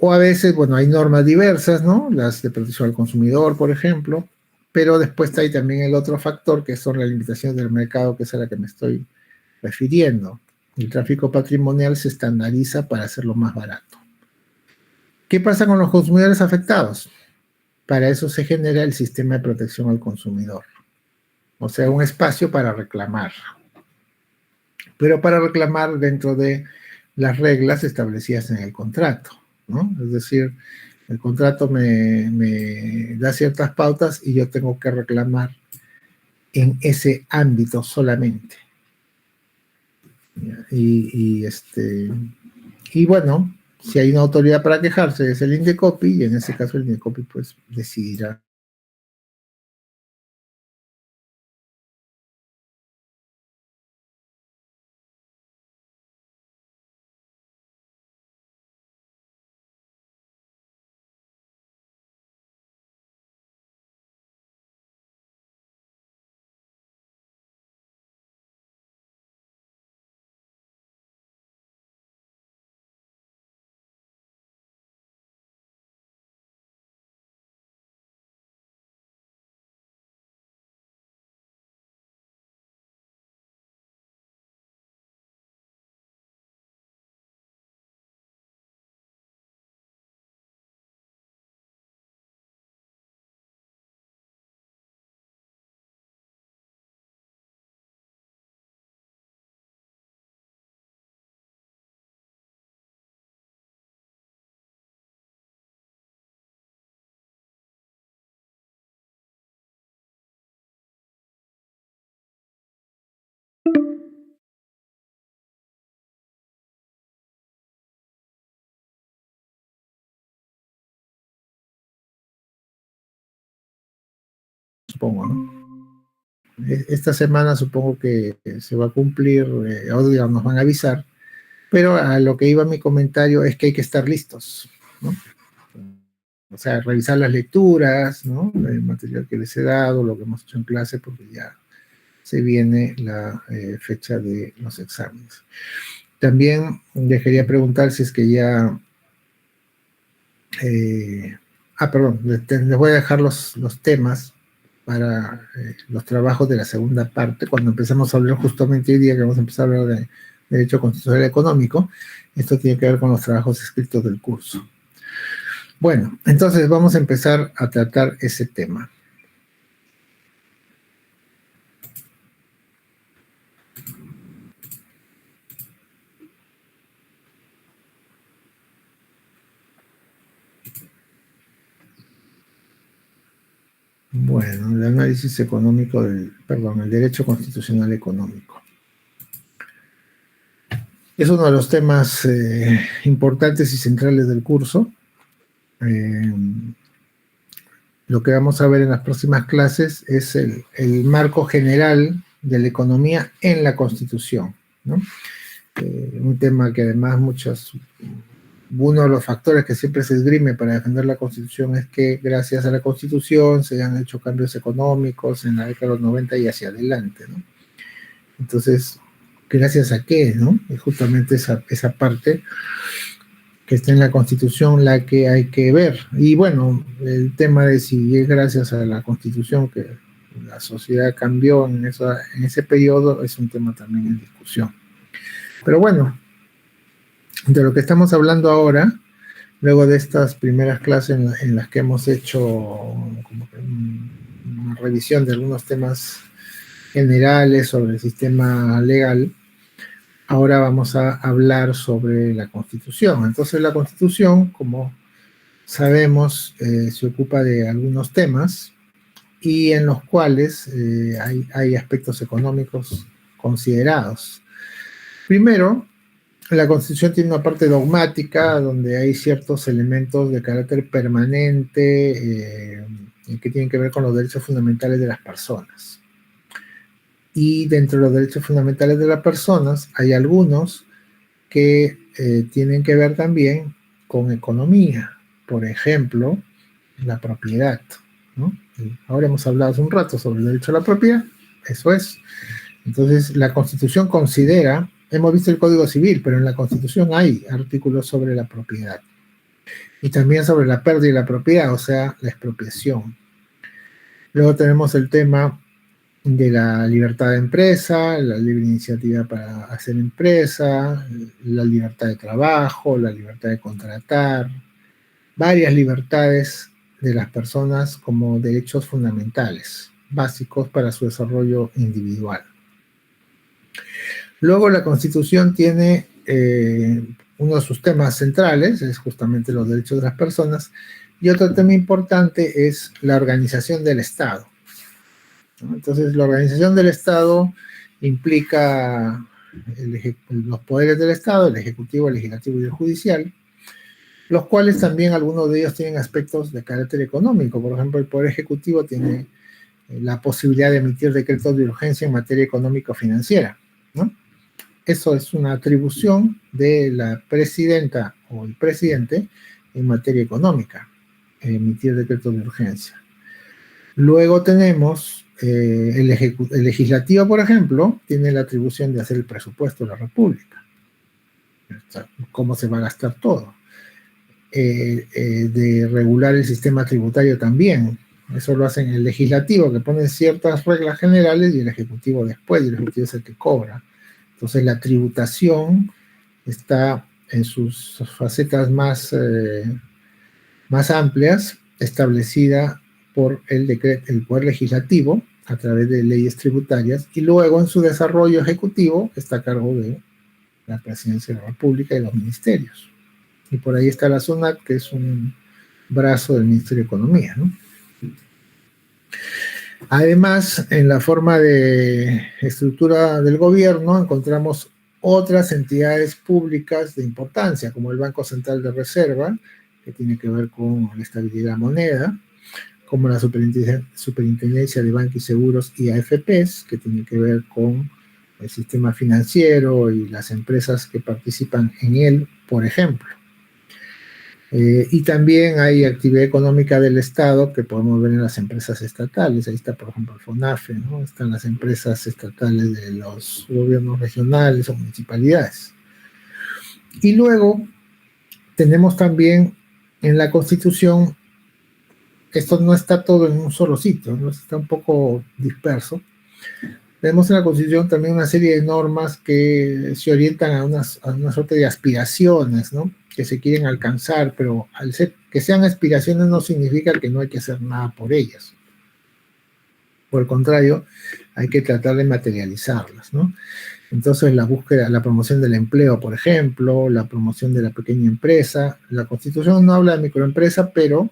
O a veces, bueno, hay normas diversas, ¿no? Las de protección al consumidor, por ejemplo, pero después hay también el otro factor, que son las limitaciones del mercado, que es a la que me estoy refiriendo. El tráfico patrimonial se estandariza para hacerlo más barato. ¿Qué pasa con los consumidores afectados? Para eso se genera el sistema de protección al consumidor, o sea, un espacio para reclamar, pero para reclamar dentro de las reglas establecidas en el contrato, ¿no? Es decir, el contrato me da ciertas pautas y yo tengo que reclamar en ese ámbito solamente. Y bueno, si hay una autoridad para quejarse es el INDECOPI y en ese caso el INDECOPI pues decidirá supongo, ¿no? Esta semana supongo que se va a cumplir, o digamos, nos van a avisar, pero a lo que iba mi comentario es que hay que estar listos, ¿no? O sea, revisar las lecturas, ¿no? El material que les he dado, lo que hemos hecho en clase, porque ya se viene la fecha de los exámenes. También les quería preguntar si es que ya... perdón, les voy a dejar los temas para los trabajos de la segunda parte, cuando empezamos a hablar justamente hoy día, que vamos a empezar a hablar de Derecho Constitucional Económico. Esto tiene que ver con los trabajos escritos del curso. Bueno, entonces vamos a empezar a tratar ese tema. Bueno, el análisis económico el derecho constitucional económico. Es uno de los temas importantes y centrales del curso. Lo que vamos a ver en las próximas clases es el marco general de la economía en la Constitución, ¿no? Un tema que además uno de los factores que siempre se esgrime para defender la Constitución es que gracias a la Constitución se han hecho cambios económicos en la década de los 90 y hacia adelante, ¿no? Entonces, ¿gracias a qué, no? Es justamente esa parte que está en la Constitución la que hay que ver. Y bueno, el tema de si es gracias a la Constitución que la sociedad cambió en ese periodo es un tema también en discusión. Pero bueno, de lo que estamos hablando ahora, luego de estas primeras clases en las que hemos hecho como que una revisión de algunos temas generales sobre el sistema legal, ahora vamos a hablar sobre la Constitución. Entonces la Constitución, como sabemos, se ocupa de algunos temas y en los cuales hay aspectos económicos considerados. Primero, la Constitución tiene una parte dogmática donde hay ciertos elementos de carácter permanente que tienen que ver con los derechos fundamentales de las personas. Y dentro de los derechos fundamentales de las personas hay algunos que tienen que ver también con economía. Por ejemplo, la propiedad, ¿no? Ahora hemos hablado hace un rato sobre el derecho a la propiedad, eso es. Entonces, la Constitución considera, hemos visto el Código Civil, pero en la Constitución hay artículos sobre la propiedad. Y también sobre la pérdida de la propiedad, o sea, la expropiación. Luego tenemos el tema de la libertad de empresa, la libre iniciativa para hacer empresa, la libertad de trabajo, la libertad de contratar, varias libertades de las personas como derechos fundamentales, básicos para su desarrollo individual. Luego la Constitución tiene uno de sus temas centrales, es justamente los derechos de las personas, y otro tema importante es la organización del Estado. Entonces, la organización del Estado implica los poderes del Estado, el Ejecutivo, el Legislativo y el Judicial, los cuales también algunos de ellos tienen aspectos de carácter económico. Por ejemplo, el Poder Ejecutivo tiene la posibilidad de emitir decretos de urgencia en materia económico-financiera, ¿no? Eso es una atribución de la presidenta o el presidente en materia económica, emitir decretos de urgencia. Luego tenemos el legislativo, por ejemplo, tiene la atribución de hacer el presupuesto de la República. O sea, cómo se va a gastar todo. De regular el sistema tributario también. Eso lo hacen el legislativo, que pone ciertas reglas generales, y el ejecutivo después, y el ejecutivo es el que cobra. Entonces la tributación está en sus facetas más amplias, establecida por el Poder Legislativo a través de leyes tributarias, y luego en su desarrollo ejecutivo está a cargo de la Presidencia de la República y los ministerios. Y por ahí está la SUNAT, que es un brazo del Ministerio de Economía, ¿no? Además, en la forma de estructura del gobierno encontramos otras entidades públicas de importancia, como el Banco Central de Reserva, que tiene que ver con la estabilidad de la moneda, como la Superintendencia de Bancos y Seguros y AFPs, que tiene que ver con el sistema financiero y las empresas que participan en él, por ejemplo. Y también hay actividad económica del Estado que podemos ver en las empresas estatales. Ahí está, por ejemplo, el FONAFE, ¿no? Están las empresas estatales de los gobiernos regionales o municipalidades. Y luego tenemos también en la Constitución, esto no está todo en un solo sitio, ¿no? Está un poco disperso. Tenemos en la Constitución también una serie de normas que se orientan a una suerte de aspiraciones, ¿no? Que se quieren alcanzar, pero al ser que sean aspiraciones no significa que no hay que hacer nada por ellas. Por el contrario, hay que tratar de materializarlas, ¿no? Entonces, la búsqueda, la promoción del empleo, por ejemplo, la promoción de la pequeña empresa. La Constitución no habla de microempresa, pero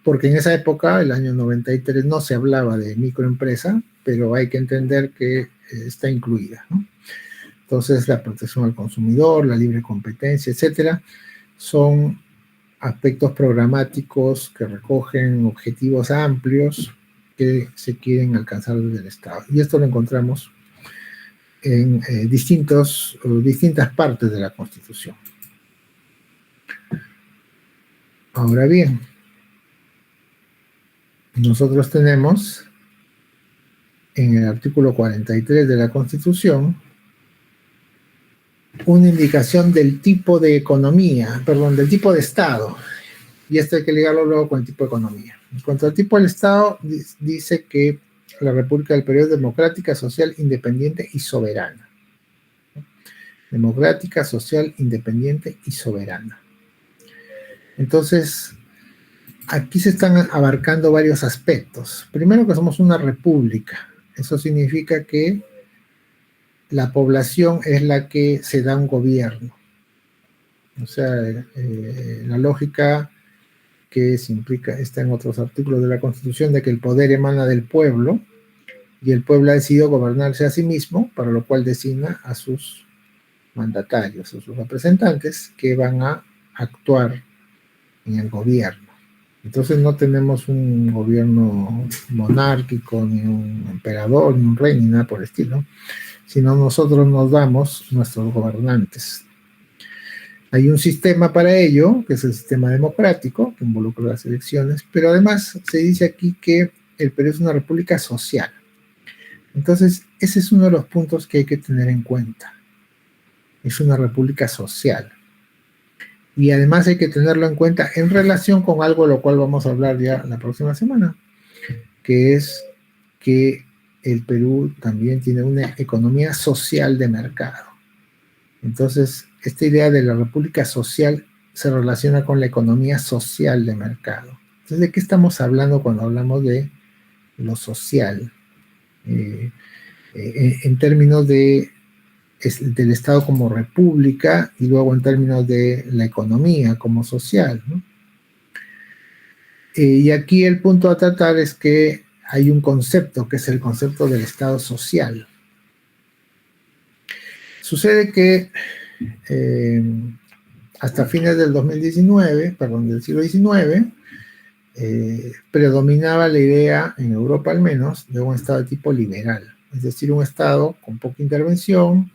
porque en esa época, el año 93, no se hablaba de microempresa, pero hay que entender que está incluida, ¿no? Entonces, la protección al consumidor, la libre competencia, etcétera, son aspectos programáticos que recogen objetivos amplios que se quieren alcanzar desde el Estado. Y esto lo encontramos en distintas partes de la Constitución. Ahora bien, nosotros tenemos en el artículo 43 de la Constitución una indicación del tipo de economía, perdón, del tipo de Estado. Y esto hay que ligarlo luego con el tipo de economía. En cuanto al tipo del Estado, dice que la República del Perú es democrática, social, independiente y soberana. Democrática, social, independiente y soberana. Entonces, aquí se están abarcando varios aspectos. Primero, que somos una república. Eso significa que la población es la que se da un gobierno. O sea, la lógica que se implica, está en otros artículos de la Constitución, de que el poder emana del pueblo y el pueblo ha decidido gobernarse a sí mismo, para lo cual designa a sus mandatarios, a sus representantes, que van a actuar en el gobierno. Entonces no tenemos un gobierno monárquico, ni un emperador, ni un rey, ni nada por el estilo, sino nosotros nos damos nuestros gobernantes. Hay un sistema para ello, que es el sistema democrático, que involucra las elecciones, pero además se dice aquí que el Perú es una república social. Entonces, ese es uno de los puntos que hay que tener en cuenta. Es una república social. Y además hay que tenerlo en cuenta en relación con algo de lo cual vamos a hablar ya la próxima semana, que es que el Perú también tiene una economía social de mercado. Entonces, esta idea de la república social se relaciona con la economía social de mercado. Entonces, ¿de qué estamos hablando cuando hablamos de lo social? En términos del Estado como república y luego en términos de la economía como social, ¿no? Y aquí el punto a tratar es que hay un concepto que es el concepto del Estado social. Sucede que hasta fines del 2019, perdón, del siglo XIX, predominaba la idea, en Europa al menos, de un Estado de tipo liberal, es decir, un Estado con poca intervención,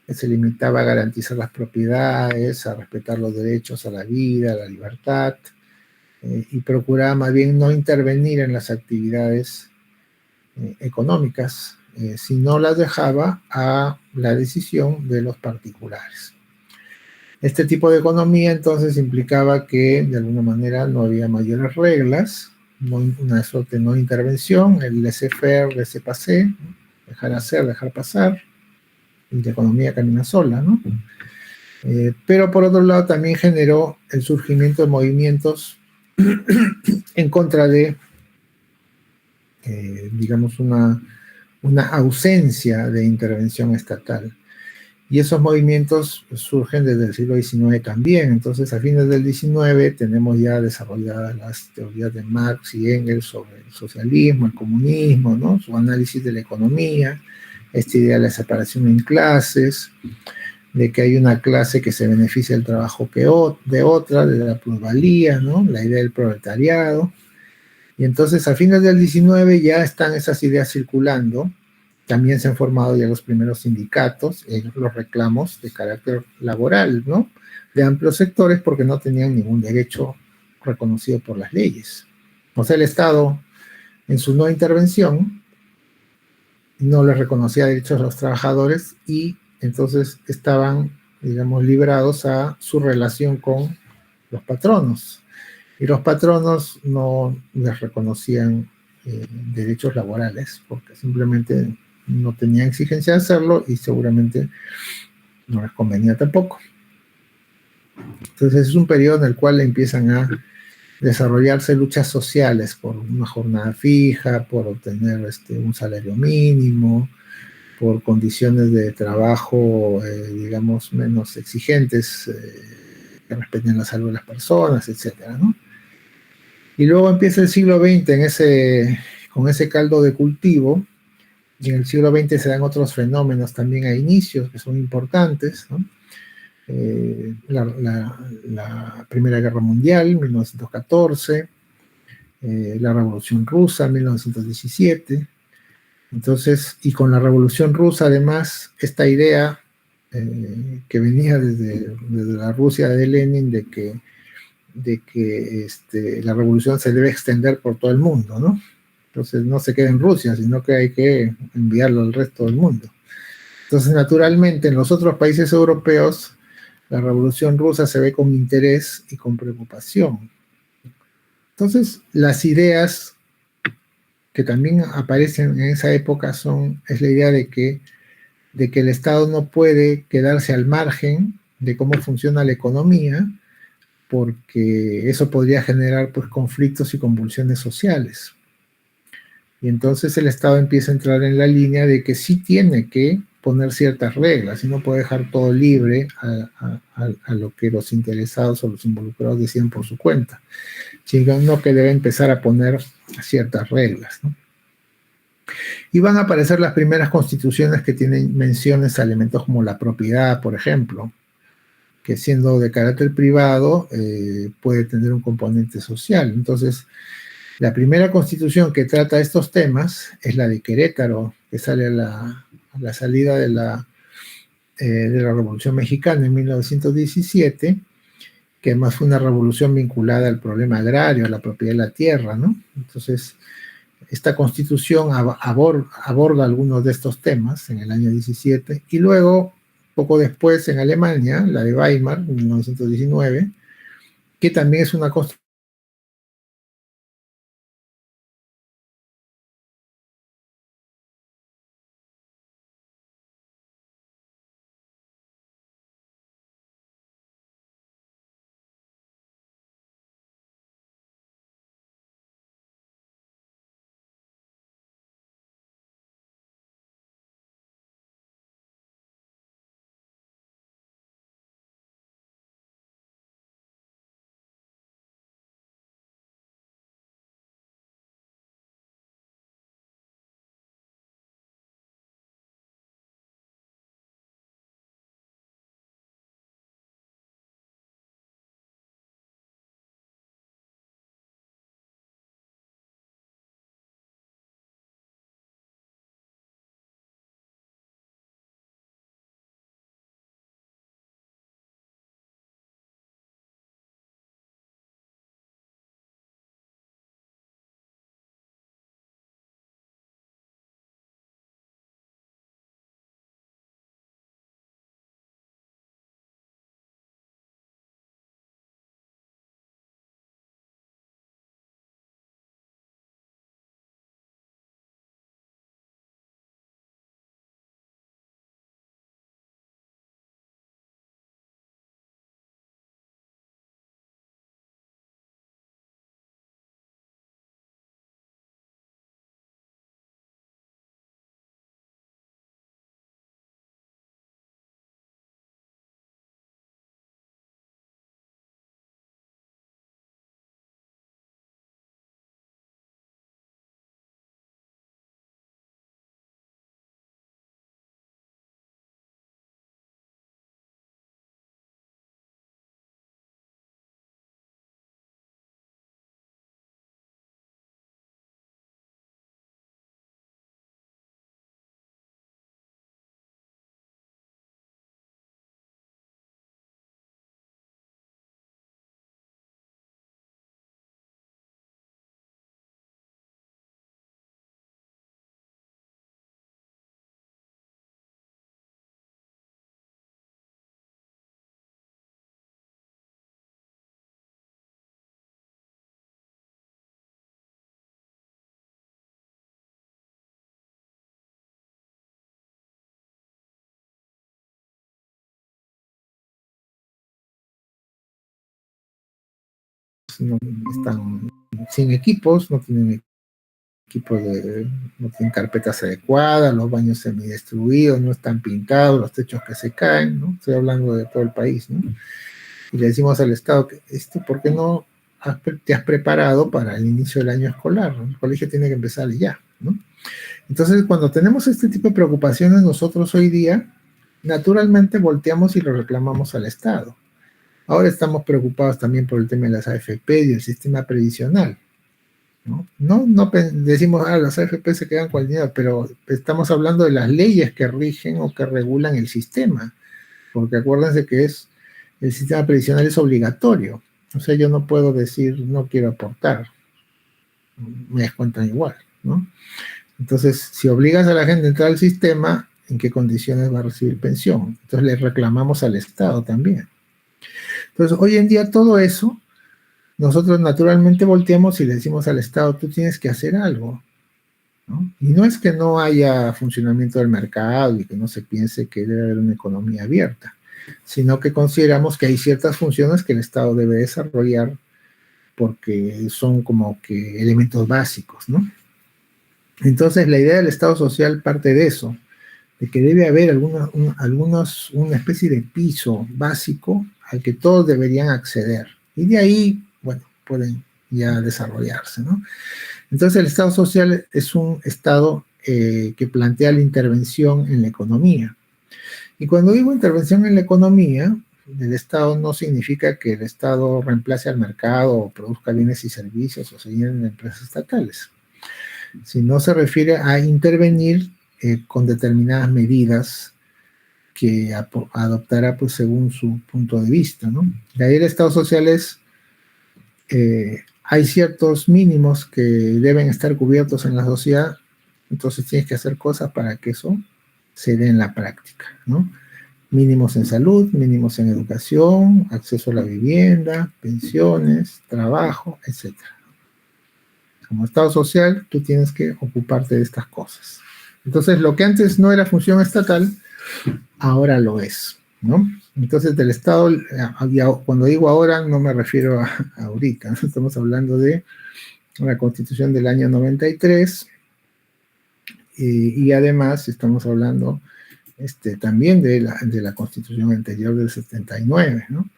que se limitaba a garantizar las propiedades, a respetar los derechos a la vida, a la libertad, y procuraba más bien no intervenir en las actividades económicas, sino las dejaba a la decisión de los particulares. Este tipo de economía entonces implicaba que de alguna manera no había mayores reglas, una suerte de no intervención, el laissez-faire, laissez-passer, ¿no? Dejar hacer, dejar pasar, y la economía camina sola, ¿no? Pero por otro lado también generó el surgimiento de movimientos en contra de, digamos, una ausencia de intervención estatal. Y esos movimientos surgen desde el siglo XIX también. Entonces, a fines del XIX tenemos ya desarrolladas las teorías de Marx y Engels sobre el socialismo, el comunismo, ¿no? Su análisis de la economía, esta idea de la separación en clases. de que hay una clase que se beneficia del trabajo de otra, de la plusvalía, ¿no? La idea del proletariado. Y entonces a fines del 19 ya están esas ideas circulando. También se han formado ya los primeros sindicatos, los reclamos de carácter laboral, ¿no? De amplios sectores porque no tenían ningún derecho reconocido por las leyes. O sea, el Estado, en su no intervención, no les reconocía derechos a los trabajadores y entonces estaban, digamos, librados a su relación con los patronos. Y los patronos no les reconocían derechos laborales porque simplemente no tenían exigencia de hacerlo y seguramente no les convenía tampoco. Entonces es un periodo en el cual empiezan a desarrollarse luchas sociales por una jornada fija, por obtener un salario mínimo, por condiciones de trabajo, digamos, menos exigentes, que respeten la salud de las personas, etcétera, ¿no? Y luego empieza el siglo XX con ese caldo de cultivo, y en el siglo XX se dan otros fenómenos también a inicios que son importantes, ¿no? La Primera Guerra Mundial, 1914, la Revolución Rusa, 1917. Entonces, y con la Revolución Rusa, además, esta idea que venía desde la Rusia de Lenin de que la revolución se debe extender por todo el mundo, ¿no? Entonces no se queda en Rusia, sino que hay que enviarlo al resto del mundo. Entonces, naturalmente, en los otros países europeos, la revolución rusa se ve con interés y con preocupación. Entonces, las ideas que también aparecen en esa época es la idea de que el Estado no puede quedarse al margen de cómo funciona la economía, porque eso podría generar pues conflictos y convulsiones sociales. Y entonces el Estado empieza a entrar en la línea de que sí tiene que poner ciertas reglas y no puede dejar todo libre a lo que los interesados o los involucrados deciden por su cuenta, sino que debe empezar a poner ciertas reglas, ¿no? Y van a aparecer las primeras constituciones que tienen menciones a elementos como la propiedad, por ejemplo, que siendo de carácter privado puede tener un componente social. Entonces, la primera constitución que trata estos temas es la de Querétaro, que sale a la salida de la Revolución Mexicana en 1917, que además fue una revolución vinculada al problema agrario, a la propiedad de la tierra, ¿no? Entonces, esta constitución aborda algunos de estos temas en el año 17, y luego, poco después, en Alemania, la de Weimar, en 1919, que también es una constitución no están sin equipos, no tienen no tienen carpetas adecuadas, los baños semidestruidos, no están pintados, los techos que se caen, ¿no? Estoy hablando de todo el país, ¿no? Y le decimos al Estado que ¿por qué no te has preparado para el inicio del año escolar? ¿No? El colegio tiene que empezar ya, ¿no? Entonces, cuando tenemos este tipo de preocupaciones, nosotros hoy día, naturalmente volteamos y lo reclamamos al Estado. Ahora estamos preocupados también por el tema de las AFP y el sistema previsional. No decimos, las AFP se quedan con el dinero, pero estamos hablando de las leyes que rigen o que regulan el sistema, porque acuérdense que el sistema previsional es obligatorio, o sea, yo no puedo decir no quiero aportar, me descuentan igual, ¿no? Entonces, si obligas a la gente a entrar al sistema, ¿en qué condiciones va a recibir pensión? Entonces le reclamamos al Estado también. Entonces, hoy en día todo eso nosotros naturalmente volteamos y le decimos al Estado, tú tienes que hacer algo, ¿no? Y no es que no haya funcionamiento del mercado y que no se piense que debe haber una economía abierta, sino que consideramos que hay ciertas funciones que el Estado debe desarrollar porque son como que elementos básicos, ¿no? Entonces, la idea del Estado social parte de eso, de que debe haber una especie de piso básico al que todos deberían acceder. Y de ahí, bueno, pueden ya desarrollarse, ¿no? Entonces el Estado social es un Estado que plantea la intervención en la economía. Y cuando digo intervención en la economía, el Estado no significa que el Estado reemplace al mercado o produzca bienes y servicios o se llenen de empresas estatales, sino se refiere a intervenir con determinadas medidas que adoptará pues, según su punto de vista, ¿no? De ahí el Estado social hay ciertos mínimos que deben estar cubiertos en la sociedad, entonces tienes que hacer cosas para que eso se dé en la práctica, ¿no? Mínimos en salud, mínimos en educación, acceso a la vivienda, pensiones, trabajo, etc. Como Estado social, tú tienes que ocuparte de estas cosas. Entonces, lo que antes no era función estatal, ahora lo es, ¿no? Entonces, del Estado, cuando digo ahora, no me refiero a ahorita, ¿no? Estamos hablando de la Constitución del año 93, y además estamos hablando también de la Constitución anterior del 79, ¿no?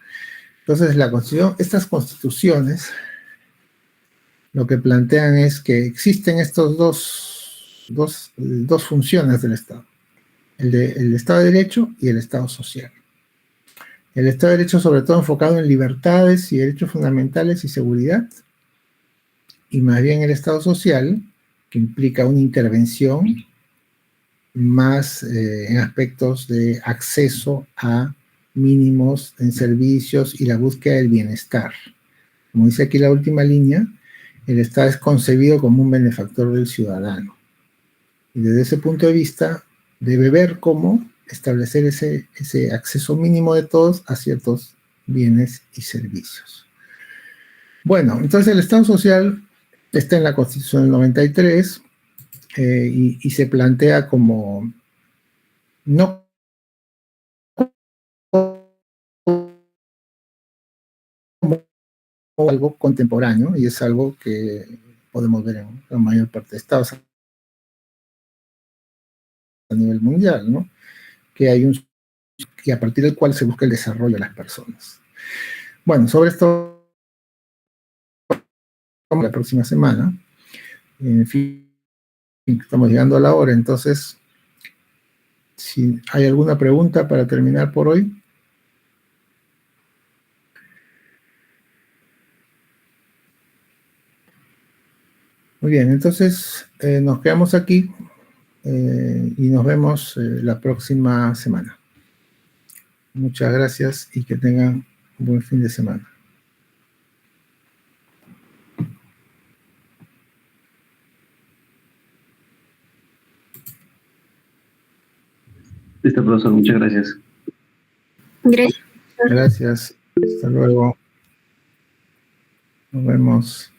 Entonces, estas constituciones lo que plantean es que existen estos dos funciones del Estado, el Estado de Derecho y el Estado social. El Estado de Derecho sobre todo enfocado en libertades y derechos fundamentales y seguridad, y más bien el Estado social, que implica una intervención más en aspectos de acceso a mínimos en servicios y la búsqueda del bienestar. Como dice aquí la última línea, el Estado es concebido como un benefactor del ciudadano. Y desde ese punto de vista, debe ver cómo establecer ese acceso mínimo de todos a ciertos bienes y servicios. Bueno, entonces el Estado social está en la Constitución del 93 y se plantea como no como algo contemporáneo, y es algo que podemos ver en la mayor parte de estados a nivel mundial, ¿no? Que hay y a partir del cual se busca el desarrollo de las personas. Bueno, sobre esto la próxima semana. En fin, estamos llegando a la hora, entonces, si hay alguna pregunta para terminar por hoy. Muy bien, entonces nos quedamos aquí y nos vemos la próxima semana. Muchas gracias y que tengan un buen fin de semana.
Listo, profesor, muchas gracias.
Gracias.
Gracias, hasta luego. Nos vemos.